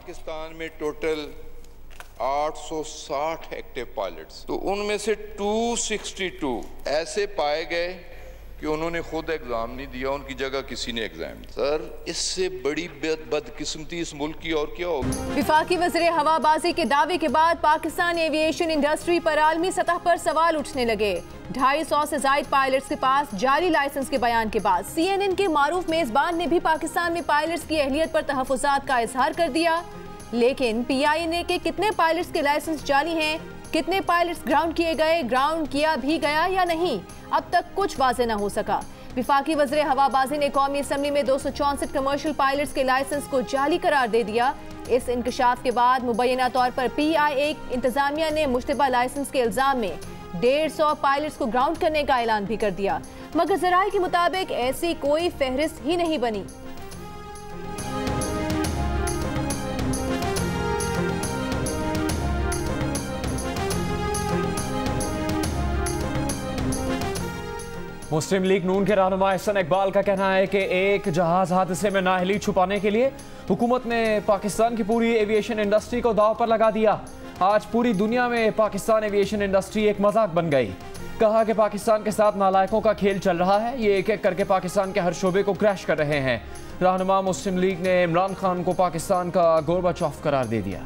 पाकिस्तान में total 860 active pilots, तो उनमें से 262 ऐसे पाए गए कि उन्होंने खुद एग्जाम नहीं दिया, उनकी जगह किसी ने एग्जाम दिया। सर, इससे बड़ी बदकिस्मती इस मुल्क की और क्या होगी। विफाकी वज़ीर हवाबाजी के दावे के बाद पाकिस्तान एविएशन इंडस्ट्री पर आलमी सतह पर सवाल उठने लगे। 250 से ज्यादा पायलट्स के पास जाली लाइसेंस के बयान के बाद CNN के मारूफ मेजबान ने भी पाकिस्तान में पायलट्स की अहलियत पर तहफ़्फ़ुज़ात का इजहार कर दिया। लेकिन PINA के कितने पायलट्स के लाइसेंस जाली हैं, कितने पायलट्स ग्राउंड किए गए, ग्राउंड किया भी गया या नहीं, अब तक कुछ वाज़ेह न हो सका। विफाकी वज़ीर हवाबाजी ने कौमी असम्बली में 264 कमर्शियल पायलट्स के लाइसेंस को जाली करार दे दिया। इस इंकशाफ के बाद मुबैना तौर पर PIA इंतजामिया ने मुश्तबा लाइसेंस के इल्जाम में 150 पायलट्स को ग्राउंड करने का ऐलान भी कर दिया, मगर ज़राए के मुताबिक ऐसी कोई फहरिस्त ही नहीं बनी। मुस्लिम लीग नून के रहनुमा एहसन इकबाल का कहना है कि एक जहाज हादसे में नाअहली छुपाने के लिए हुकूमत ने पाकिस्तान की पूरी एविएशन इंडस्ट्री को दांव पर लगा दिया। आज पूरी दुनिया में पाकिस्तान एविएशन इंडस्ट्री एक मजाक बन गई। कहा कि पाकिस्तान के साथ नालायकों का खेल चल रहा है, ये एक एक करके पाकिस्तान के हर शोबे को क्रैश कर रहे हैं। रहनुमा मुस्लिम लीग ने इमरान खान को पाकिस्तान का गोरबाचोफ करार दे दिया।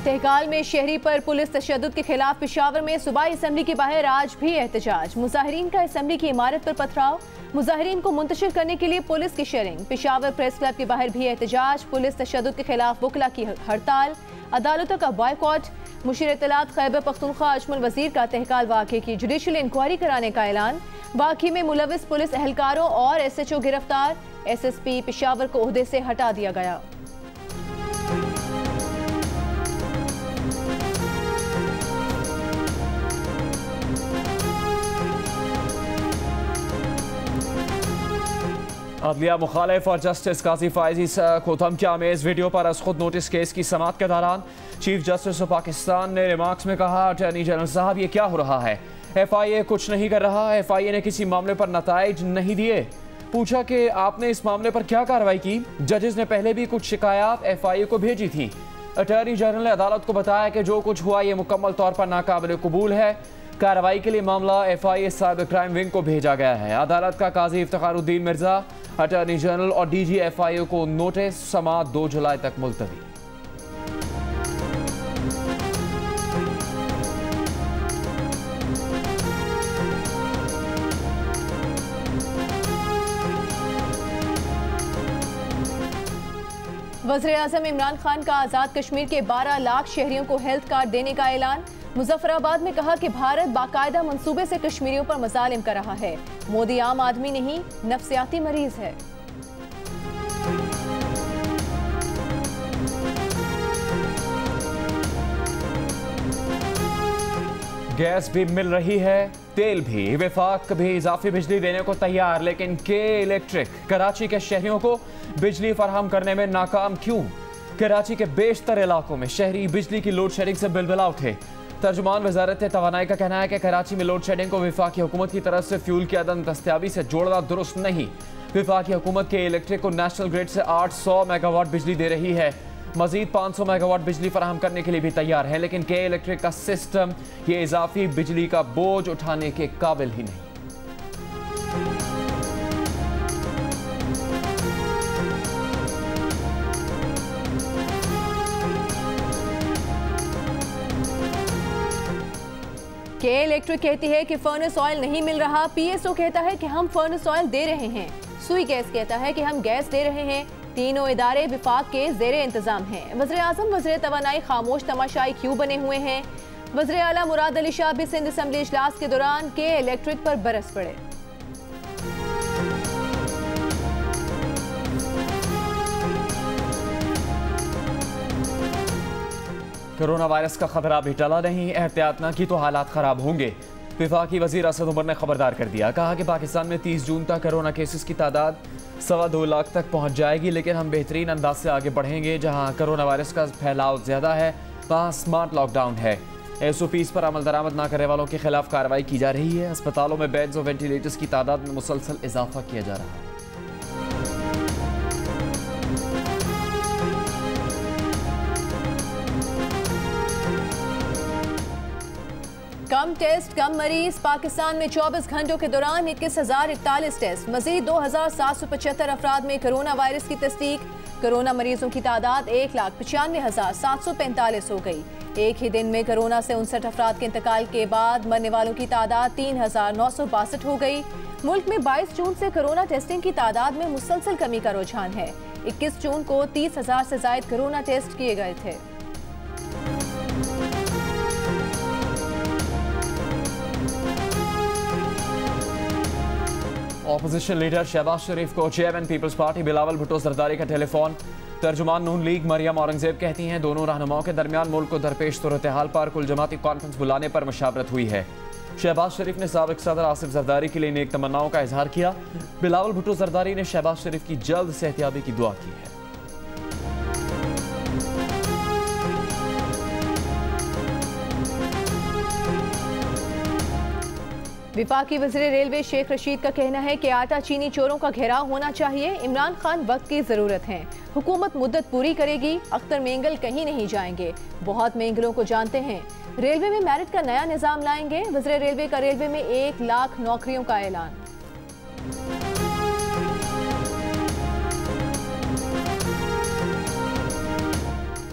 तहकाल में शहरी पर पुलिस तशद्दुद के खिलाफ पेशावर में सूबाई असम्बली के बाहर आज भी एहतजाज। मुजाहिरीन का असम्बली की इमारत पर पथराव, मुजाहिरीन को मुंतशिर करने के लिए पुलिस की शेयरिंग। पेशावर प्रेस क्लब के बाहर भी एहतजाज, पुलिस तशद्दुद के खिलाफ वकला की हड़ताल, अदालतों का बॉयकॉट। मुशीर इत्तलात खैबर पख्तूनख्वा अजमल वजीर का तहकाल वाक़े की जुडिशल इंक्वायरी कराने का ऐलान। वाक़े में मुलविस पुलिस एहलकारों और SHO गिरफ्तार। SSP पेशावर को ओहदे से हटा दिया गया। अदलिया मुखालिफ और जस्टिस काजी फायजी को धमकी आमेज वीडियो पर अज खुद नोटिस केस की समाअत के दौरान चीफ जस्टिस ऑफ पाकिस्तान ने रिमार्क्स में कहा, अटॉर्नी जनरल साहब ये क्या हो रहा है, FIA कुछ नहीं कर रहा, FIA ने किसी मामले पर नताइज नहीं दिए। पूछा कि आपने इस मामले पर क्या कार्रवाई की। जजेस ने पहले भी कुछ शिकायत FIA को भेजी थी। अटॉर्नी जनरल ने अदालत को बताया कि जो कुछ हुआ ये मुकम्मल तौर पर नाकाबिल कबूल है। कार्रवाई के लिए मामला FIA साइबर क्राइम विंग को भेजा गया है। अदालत का काजी इफ्तिखारुद्दीन मिर्जा, अटॉर्नी जनरल और DG FIA को नोटिस, समाअत 2 जुलाई तक मुलतवी। वज़ीर-ए-आज़म इमरान खान का आज़ाद कश्मीर के 12 लाख शहरियों को हेल्थ कार्ड देने का ऐलान। मुजफ्फराबाद में कहा कि भारत बाकायदा मंसूबे से कश्मीरियों पर मज़ालिम कर रहा है। मोदी आम आदमी नहीं, नफ्सियाती मरीज है। गैस भी मिल रही है, तेल भी। वफाक भी इजाफी बिजली देने को तैयार, लेकिन के इलेक्ट्रिक कराची के शहरियों को बिजली फराहम करने में नाकाम क्यों? कराची के बेशतर इलाकों में शहरी बिजली की लोड शेडिंग से बिलबिला उठे। तर्जुमान वजारत तवानाई का कहना है कि कराची में लोड शेडिंग को वफाकी हुकूमत की तरफ से फ्यूल की अदम दस्तयाबी से जोड़ना दुरुस्त नहीं। वफाकी हुकूमत के इलेक्ट्रिक को नेशनल ग्रिड से 800 मेगावाट बिजली दे रही है। मजीद 500 मेगावाट बिजली फराहम करने के लिए भी तैयार है, लेकिन के इलेक्ट्रिक का सिस्टम ये इजाफी बिजली का बोझ उठाने के काबिल ही नहीं। के इलेक्ट्रिक कहती है कि फर्नेस ऑयल नहीं मिल रहा, PSO कहता है कि हम फर्नेस ऑयल दे रहे हैं, सुई गैस कहता है कि हम गैस दे रहे हैं। तीनों इदारे विफाक के ज़ेरे इंतजाम हैं। वज़ीर-ए-आज़म वज़ीर तवानाई खामोश तमाशाई क्यों बने हुए हैं? वज़ीर आला मुराद अली शाह भी सिंध असम्बली इजलास के दौरान के इलेक्ट्रिक पर बरस पड़े। कोरोना वायरस का खतरा भी टला नहीं, एहतियात न की तो हालात खराब होंगे। वफाकी वज़ीर असद उमर ने खबरदार कर दिया। कहा कि पाकिस्तान में 30 जून तक कोरोना केसेस की तादाद 2.25 लाख तक पहुँच जाएगी, लेकिन हम बेहतरीन अंदाज से आगे बढ़ेंगे। जहाँ कोरोना वायरस का फैलाव ज़्यादा है वहाँ स्मार्ट लॉकडाउन है। SOPs पर अमल दरामद न करने वालों के खिलाफ कार्रवाई की जा रही है। अस्पतालों में बेड्स और वेंटिलेटर्स की तादाद में मुसलसल इजाफा किया जा रहा है। कम टेस्ट कम मरीज। पाकिस्तान में 24 घंटों के दौरान 21,041 टेस्ट। मजीद 2,775 अफराद में कोरोना वायरस की तस्दीक। कोरोना मरीजों की तादाद 1,95,745 हो गई। एक ही दिन में कोरोना से 59 अफराद के इंतकाल के बाद मरने वालों की तादाद 3,962 हो गई। मुल्क में 22 जून से कोरोना टेस्टिंग की तादाद में मुसलसल कमी का रुझान है। 21 जून को 30,000 से ज्यादा कोरोना टेस्ट किए गए थे। ऑपोजिशन लीडर शहबाज शरीफ को चेयरमैन पीपल्स पार्टी बिलावल भुट्टो जरदारी का टेलीफोन। तर्जुमान नून लीग मरियम औरंगजेब कहती हैं दोनों रहनुमाओं के दरमियान मुल्क को दरपेश सूरत हाल पर कुल जमाती कॉन्फ्रेंस बुलाने पर मशावरत हुई है। शहबाज शरीफ ने साबिक सदर आसिफ जरदारी के लिए नेक तमन्नाओं का इजहार किया। बिलावल भुट्टो जरदारी ने शहबाज शरीफ की जल्द सेहतियाबी की दुआ की है। विफाकी वज़ीर रेलवे शेख रशीद का कहना है कि आटा चीनी चोरों का घेराव होना चाहिए। इमरान खान वक्त की जरूरत है, हुकूमत मुद्दत पूरी करेगी। अख्तर मेंगल कहीं नहीं जाएंगे, बहुत मेंगलों को जानते हैं। रेलवे में मेरिट का नया निजाम लाएंगे। वज़ीर रेलवे का रेलवे में 1 लाख नौकरियों का ऐलान।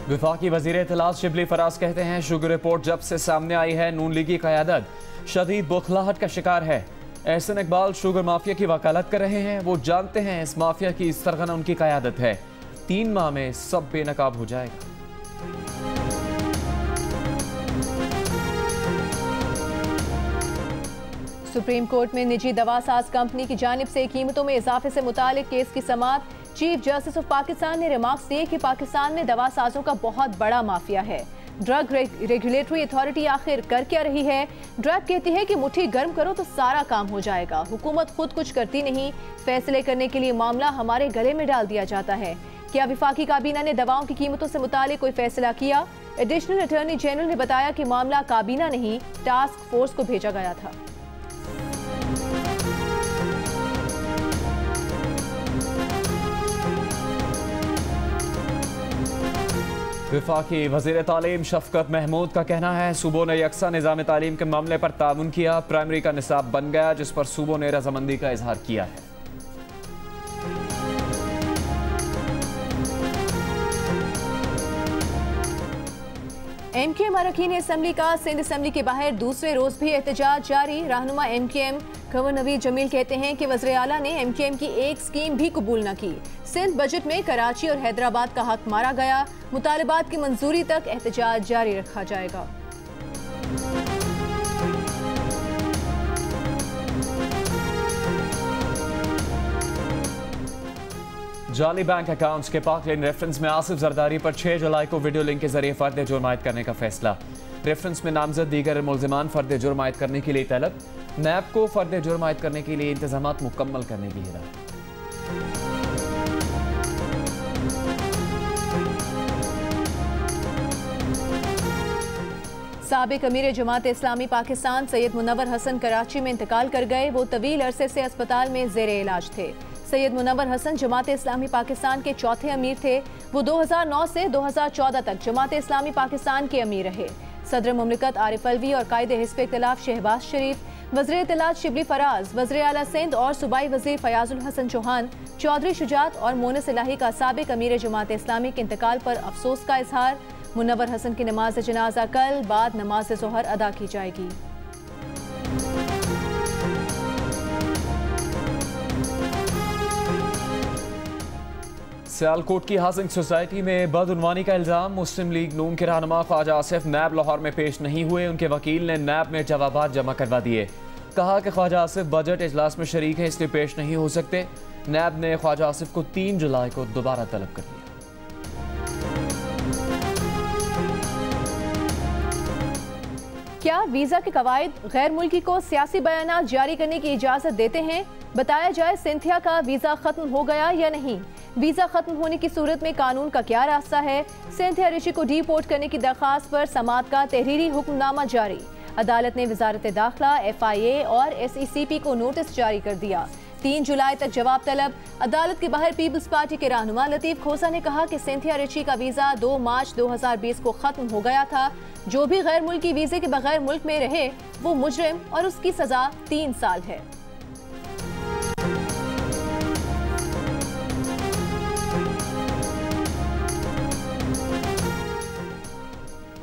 विफाकी वज़ीर इत्तलात शिबली फराज कहते हैं शुगर रिपोर्ट जब से सामने आई है नून लीगी क़यादत शदीद बौखलाहट का शिकार है। एहसन इकबाल शुगर माफिया की वकालत कर रहे हैं। वो जानते हैं इस माफिया की सरगना उनकी क़यादत है। 3 माह में सब बेनकाब हो जाएगा। सुप्रीम कोर्ट में निजी दवासाज कंपनी की जानिब से कीमतों में इजाफे से मुतालिक केस की समाअत। चीफ जस्टिस ऑफ पाकिस्तान ने रिमार्क्स दिए कि पाकिस्तान में दवासाजों का बहुत बड़ा माफिया है। ड्रग रेगुलेटरी अथॉरिटी आखिर कर क्या रही है? ड्रग कहती है कि मुट्ठी गर्म करो तो सारा काम हो जाएगा। हुकूमत खुद कुछ करती नहीं, फैसले करने के लिए मामला हमारे गले में डाल दिया जाता है। क्या विफाकी काबीना ने दवाओं की कीमतों से मुतालिक कोई फैसला किया? एडिशनल अटॉर्नी जनरल ने बताया कि मामला काबीना नहीं टास्क फोर्स को भेजा गया था। विफाकी वज़ीर तालीम शफकत महमूद का कहना है सूबों ने यकसा निज़ाम तालीम के मामले पर ताउन किया। प्राइमरी का निसाब बन गया जिस पर सूबों ने रजामंदी का इजहार किया है। MKM अरकान असम्बली का सिंध असम्बली के बाहर दूसरे रोज भी एहतजाज जारी। रहनुमा MKM खबर नवीद जमील कहते हैं कि वज़ीर आला ने MKM की एक स्कीम भी कबूल न की। सिंध बजट में कराची और हैदराबाद का हक मारा गया। मुतालबात की मंजूरी तक एहतजाज जारी रखा जाएगा। जाली बैंक अकाउंट्स के पाक लेन रेफरेंस में आसिफ जरदारी पर 6 जुलाई को वीडियो लिंक के जरिए फर्द जुर्म आयद करने का फैसला। रेफरेंस में नामजद दीगर मुल्जिमान फर्द जुर्म आयद करने के लिए तलब। नैब को फर्द जुर्म आयद करने के लिए इंतजामात मुकम्मल करने की हिदायत। साबिक अमीर जमात इस्लामी पाकिस्तान सैयद मुनव्वर हसन कराची में इंतकाल कर गए। वो तवील अरसे से अस्पताल में जेरे इलाज थे। सैयद मुनव्वर हसन जमात इस्लामी पाकिस्तान के चौथे अमीर थे। वो 2009 से 2014 तक जमात इस्लामी पाकिस्तान के अमीर रहे। सदर मुमलिकत आरिफ अलवी और कायदे हिस्ब इख्तिलाफ शहबाज शरीफ, वज़ीर इत्तलात शिबली फराज, वज़ीर आला सिंध और सूबाई वज़ीर फयाजुल हसन चौहान, चौधरी शुजात और मोनिस इलाही का साबिक अमीर जमात इस्लामी के इंतकाल पर अफसोस का इजहार। मुनव्वर हसन की नमाज जनाजा कल बाद नमाज ज़ोहर अदा की जाएगी। सियालकोट की हाउसिंग सोसाइटी में बदउनवानी का इल्जाम। मुस्लिम लीग नून के रहनुमा ख्वाजा आसिफ नैब लाहौर में पेश नहीं हुए। उनके वकील ने नैब में जवाबात जमा करवा दिए। कहा कि ख्वाजा आसिफ बजट इजलास में शरीक है इसलिए पेश नहीं हो सकते। नैब ने ख्वाजा आसिफ को 3 जुलाई को दोबारा तलब कर लिया। क्या वीजा के कवायद गैर मुल्की को सियासी बयान जारी करने की इजाजत देते हैं? बताया जाए सिंथिया का वीजा खत्म हो गया या नहीं। वीजा खत्म होने की सूरत में कानून का क्या रास्ता है? सिंथिया ऋषि को डिपोर्ट करने की दरखास्त पर समाअत का तहरीरी हुक्मनामा जारी। अदालत ने वजारत दाखिला, FIA और SECP को नोटिस जारी कर दिया। 3 जुलाई तक जवाब तलब। अदालत के बाहर पीपल्स पार्टी के रहनुमा लतीफ खोसा ने कहा कि सिंथिया ऋषि का वीजा 2 मार्च 2020 को खत्म हो गया था। जो भी गैर मुल्की वीजे के बगैर मुल्क में रहे वो मुजरिम और उसकी सजा 3 साल है।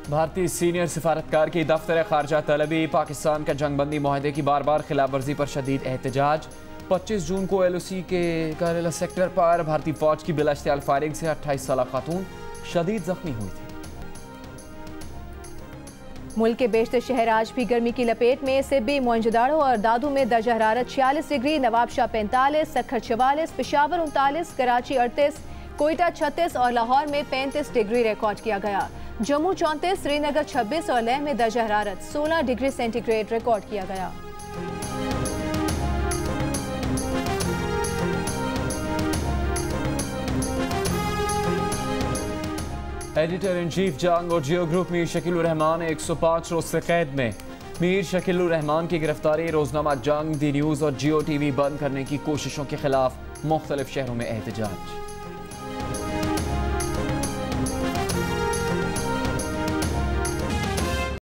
भारतीय सीनियर सिफारतकार की दफ्तर खारजा तलबी। पाकिस्तान का जंगबंदी मुआहदे की बार बार खिलाफ वर्जी पर शदीद एहतजाज। 25 जून को LOC के करेला सेक्टर पर भारतीय फौज की बिलाश्तियाल फायरिंग से 28 साल खातून शदीद जख्मी हुई थी। मुल्क के बेशतर शहर आज भी गर्मी की लपेट में। सिब्बी, मोइंजोदाड़ो और दादू में दर्जा हरारत 46 डिग्री, नवाबशाह 45, सक्खर 44, पेशावर 39, कराची 38, कोयटा 36 और लाहौर में 35 डिग्री रिकॉर्ड किया गया। जम्मू 34, श्रीनगर 26 और लेह में दर्जा हरारत 16 डिग्री सेंटीग्रेड रिकॉर्ड किया गया। एडिटर इन चीफ जंग और जियो ग्रुप मीर शकीलुर रहमान 105 रोज से कैद में। मीर शकीलुर रहमान की गिरफ्तारी, रोजनामा जंग, दी न्यूज़ और जियो TV बंद करने की कोशिशों के खिलाफ मुख्तलिफ शहरों में एहतजाज।